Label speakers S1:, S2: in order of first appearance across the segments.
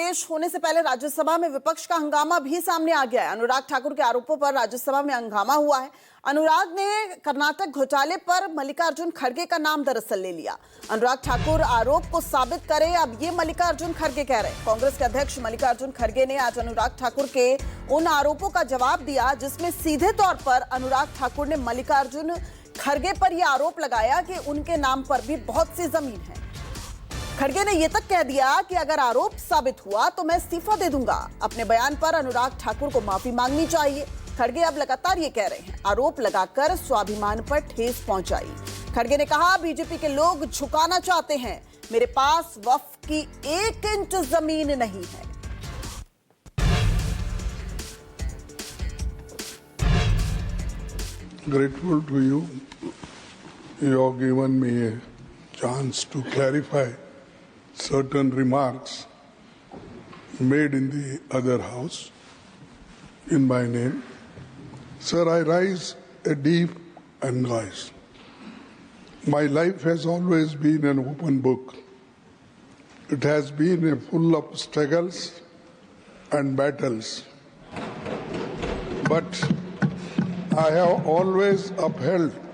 S1: पेश होने से पहले राज्यसभा में विपक्ष का हंगामा भी सामने आ गया है। अनुराग ठाकुर के आरोपों पर राज्यसभा में हंगामा हुआ है। अनुराग ने कर्नाटक घोटाले पर मल्लिकार्जुन खड़गे का नाम दरअसल ले लिया। अनुराग ठाकुर आरोप को साबित करे, अब ये मल्लिकार्जुन खड़गे कह रहे हैं। कांग्रेस के अध्यक्ष मल्लिकार्जुन खड़गे ने आज अनुराग ठाकुर के उन आरोपों का जवाब दिया जिसमें सीधे तौर पर अनुराग ठाकुर ने मल्लिकार्जुन खड़गे पर यह आरोप लगाया कि उनके नाम पर भी बहुत सी जमीन है। खड़गे ने यह तक कह दिया कि अगर आरोप साबित हुआ तो मैं इस्तीफा दे दूंगा। अपने बयान पर अनुराग ठाकुर को माफी मांगनी चाहिए। खड़गे अब लगातार ये कह रहे हैं, आरोप लगाकर स्वाभिमान पर ठेस पहुंचाई। खड़गे ने कहा, बीजेपी के लोग झुकाना चाहते हैं, मेरे पास वक्फ की 1 इंच जमीन नहीं है।
S2: Grateful to you. You have given me a chance to clarify certain remarks made in the other house in my name. Sir, I rise a deep annoyance. My life has always been an open book. It has been full of struggles and battles. But I have always upheld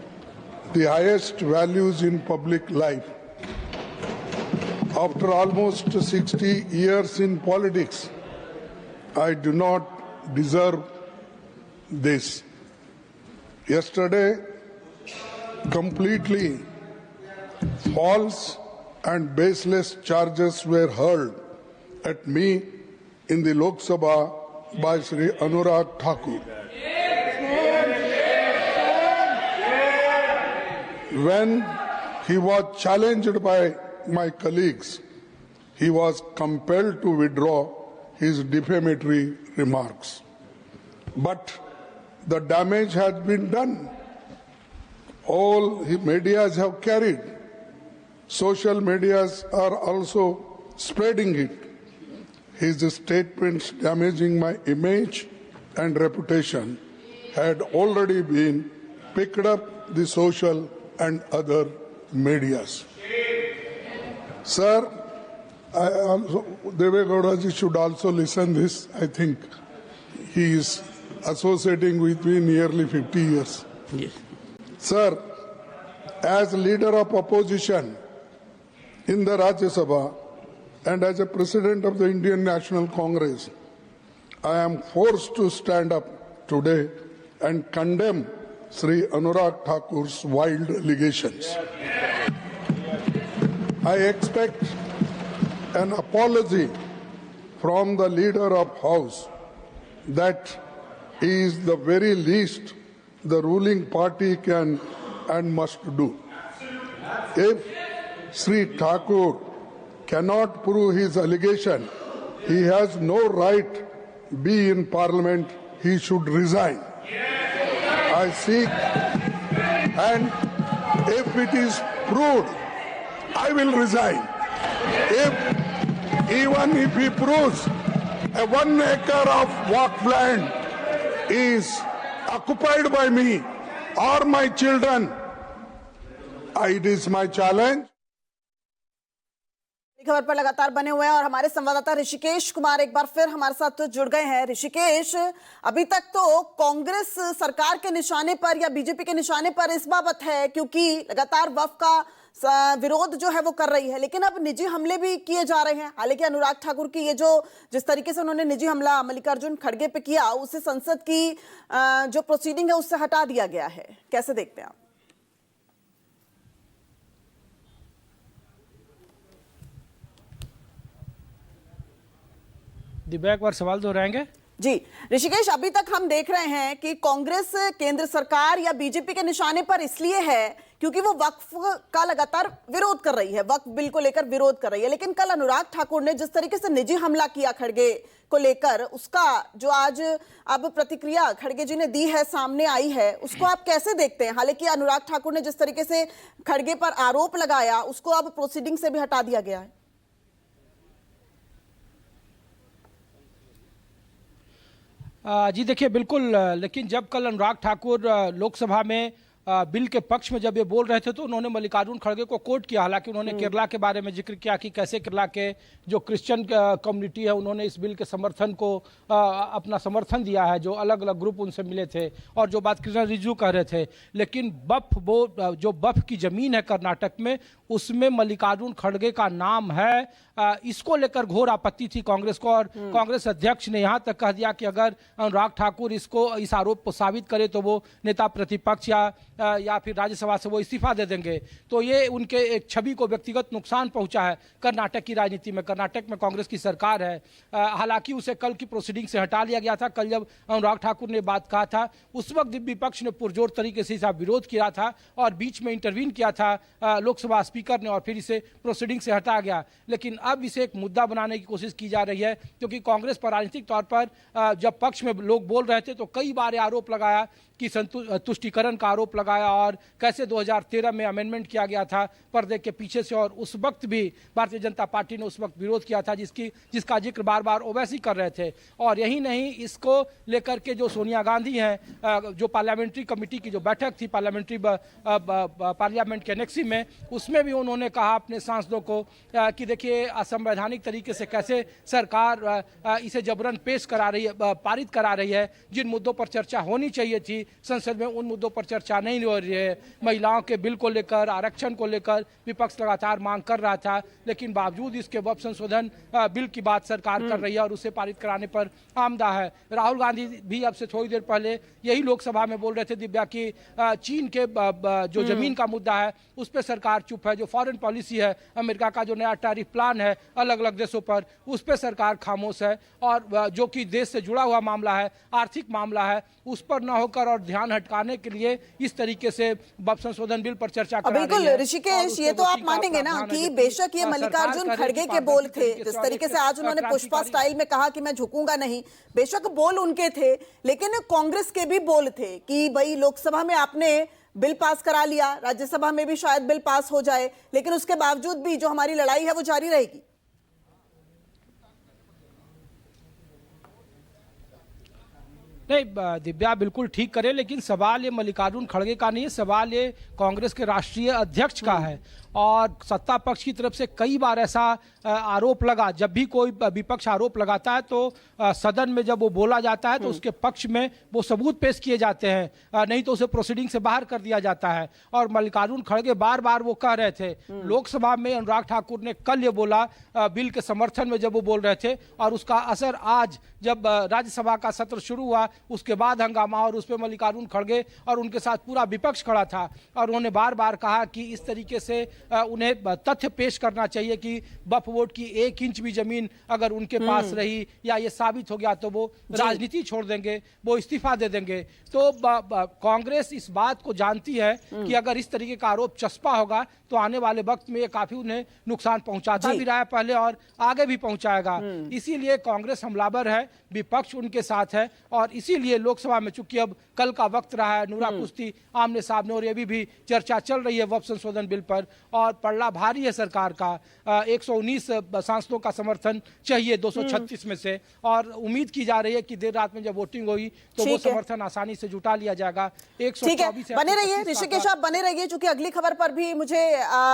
S2: the highest values in public life. After almost 60 years in politics, I do not deserve this. Yesterday, completely false and baseless charges were hurled at me in the Lok Sabha by Sri Anurag Thakur. When he was challenged by my colleagues, he was compelled to withdraw his defamatory remarks. But the damage has been done. All medias have carried. Social medias are also spreading it. His statements damaging my image and reputation had already been picked up the social and other medias. Sir, Devegowda ji should also listen this. I think he is associating with me nearly 50 years.
S3: Yes.
S2: Sir, as leader of opposition in the Rajya Sabha and as a president of the Indian National Congress, I am forced to stand up today and condemn Sri Anurag Thakur's wild allegations. I expect an apology from the leader of House. That is the very least the ruling party can and must do. If Sri Thakur cannot prove his allegation, he has no right be in parliament. He should resign. I seek, and if it is proved, I will resign. Even if he proves a 1 acre of walk land is occupied by me or my children, it is my challenge.
S1: खबर पर लगातार बने हुए हैं और हमारे संवाददाता ऋषिकेश कुमार एक बार फिर हमारे साथ जुड़ गए हैं। ऋषिकेश, अभी तक तो कांग्रेस सरकार के निशाने पर या बीजेपी के निशाने पर इस बाबत है क्योंकि लगातार वक्फ का विरोध जो है वो कर रही है, लेकिन अब निजी हमले भी किए जा रहे हैं। हालांकि अनुराग ठाकुर की ये जो जिस तरीके से उन्होंने निजी हमला मल्लिकार्जुन खड़गे पे किया, उसे संसद की जो प्रोसीडिंग है उससे हटा दिया गया है। कैसे देखते हैं आप?
S3: दिव्या, एक बार सवाल दोहराएंगे?
S1: जी ऋषिकेश, अभी तक हम देख रहे हैं कि कांग्रेस केंद्र सरकार या बीजेपी के निशाने पर इसलिए है क्योंकि वो वक्फ का लगातार विरोध कर रही है, वक्फ बिल को लेकर विरोध कर रही है। लेकिन कल अनुराग ठाकुर ने जिस तरीके से निजी हमला किया खड़गे को लेकर, उसका जो आज अब प्रतिक्रिया खड़गे जी ने दी है, सामने आई है, उसको आप कैसे देखते हैं? हालांकि अनुराग ठाकुर ने जिस तरीके से खड़गे पर आरोप लगाया, उसको अब प्रोसीडिंग से भी हटा दिया गया है।
S3: जी देखिए, बिल्कुल, लेकिन जब कल अनुराग ठाकुर लोकसभा में बिल के पक्ष में जब ये बोल रहे थे तो उन्होंने मल्लिकार्जुन खड़गे को कोट किया। हालांकि उन्होंने केरला के बारे में जिक्र किया कि कैसे केरला के जो क्रिश्चियन कम्युनिटी है उन्होंने इस बिल के समर्थन को अपना समर्थन दिया है, जो अलग अलग ग्रुप उनसे मिले थे, और जो बात किरण रिजिजू कह रहे थे। लेकिन जो बफ की जमीन है कर्नाटक में, उसमें मल्लिकार्जुन खड़गे का नाम है। इसको लेकर घोर आपत्ति थी कांग्रेस को, और कांग्रेस अध्यक्ष ने यहां तक कह दिया कि अगर अनुराग ठाकुर इस आरोप को साबित करे तो वो नेता प्रतिपक्ष या फिर राज्यसभा से वो इस्तीफा दे देंगे। तो ये उनके एक छवि को व्यक्तिगत नुकसान पहुंचा है कर्नाटक की राजनीति में। कर्नाटक में कांग्रेस की सरकार है। हालांकि उसे कल की प्रोसीडिंग से हटा लिया गया था। कल जब अनुराग ठाकुर ने बात कहा था उस वक्त विपक्ष ने पुरजोर तरीके से इसका विरोध किया था और बीच में इंटरवीन किया था लोकसभा स्पीकर ने, और फिर इसे प्रोसीडिंग से हटाया गया। लेकिन अब इसे एक मुद्दा बनाने की कोशिश की जा रही है, क्योंकि कांग्रेस पर राजनीतिक तौर पर जब पक्ष में लोग बोल रहे थे तो कई बार आरोप लगाया कि तुष्टीकरण का आरोप लगाया, और कैसे 2013 में अमेंडमेंट किया गया था पर्दे के पीछे से, और उस वक्त भी भारतीय जनता पार्टी ने उस वक्त विरोध किया था, जिसका जिक्र बार बार ओवैसी कर रहे थे। और यही नहीं, इसको लेकर के जो सोनिया गांधी हैं, जो पार्लियामेंट्री कमेटी की जो बैठक थी पार्लियामेंट के नेक्सी में, उसमें भी उन्होंने कहा अपने सांसदों को कि देखिए असंवैधानिक तरीके से कैसे सरकार इसे जबरन पारित करा रही है। जिन मुद्दों पर चर्चा होनी चाहिए थी संसद में, उन मुद्दों पर चर्चा नहीं हो रही है। महिलाओं के बिल को लेकर, आरक्षण को लेकर विपक्ष लगातार मांग कर रहा था, लेकिन बावजूद इसके वक्फ संशोधन बिल की बात सरकार कर रही है और उसे पारित कराने पर आमदा है। राहुल गांधी भी अब से थोड़ी देर पहले यही लोकसभा में बोल रहे थे दिव्या कि चीन के जो जमीन का मुद्दा है उस पर सरकार चुप है। जो फॉरेन पॉलिसी है, अमेरिका का जो नया टैरिफ प्लान है अलग अलग देशों पर, उस पर सरकार खामोश है। और जो कि देश से जुड़ा हुआ मामला है, आर्थिक मामला है, उस पर न होकर और ध्यान हटकाने के लिए इस तरीके से वक्फ संशोधन बिल पर चर्चा करा रही है।
S1: बिल्कुल ऋषिकेश, ये तो आप मानेंगे ना कि बेशक ये मल्लिकार्जुन खड़गे के बोल थे। जिस तरीके से आज उन्होंने पुष्पा स्टाइल में कहा कि मैं झुकूंगा नहीं, बेशक बोल उनके थे, लेकिन कांग्रेस के भी बोल थे कि भाई लोकसभा में आपने बिल पास करा लिया, राज्यसभा में भी शायद बिल पास हो जाए, लेकिन उसके बावजूद भी जो हमारी लड़ाई है वो जारी रहेगी।
S3: नहीं, दिव्या बिल्कुल ठीक करे, लेकिन सवाल ये मल्लिकार्जुन खड़गे का नहीं है, सवाल ये कांग्रेस के राष्ट्रीय अध्यक्ष का है। और सत्ता पक्ष की तरफ से कई बार ऐसा आरोप लगा, जब भी कोई विपक्ष आरोप लगाता है तो सदन में जब वो बोला जाता है तो उसके पक्ष में वो सबूत पेश किए जाते हैं, नहीं तो उसे प्रोसीडिंग से बाहर कर दिया जाता है। और मल्लिकार्जुन खड़गे बार बार वो कह रहे थे। लोकसभा में अनुराग ठाकुर ने कल ये बोला बिल के समर्थन में जब वो बोल रहे थे, और उसका असर आज जब राज्यसभा का सत्र शुरू हुआ उसके बाद हंगामा, और उस पर मल्लिकार्जुन खड़गे और उनके साथ पूरा विपक्ष खड़ा था, और उन्होंने बार बार कहा कि इस तरीके से उन्हें तथ्य पेश करना चाहिए कि वक्फ बोर्ड की 1 इंच भी जमीन अगर उनके पास रही या ये साबित हो गया तो वो राजनीति छोड़ देंगे, वो इस्तीफा दे देंगे। तो कांग्रेस इस बात को जानती है कि अगर इस तरीके का आरोप चस्पा होगा तो आने वाले वक्त में ये काफी उन्हें नुकसान पहुंचाता भी रहा है पहले और आगे भी पहुंचाएगा। इसीलिए कांग्रेस हमलावर है, विपक्ष उनके साथ है, और इसीलिए लोकसभा में चूंकि अब कल का वक्त रहा है, नूरा कुश्ती आमने सामने, और ये भी चर्चा चल रही है वक्फ संशोधन बिल पर, और पड़ला भारी है सरकार का। 119 सांसदों का समर्थन चाहिए 236 में से, और उम्मीद की जा रही है कि देर रात में जब वोटिंग होगी तो वो समर्थन आसानी से जुटा लिया जाएगा। 124
S1: बने रहिए ऋषिकेश, आप बने रहिए, चूंकि अगली खबर पर भी मुझे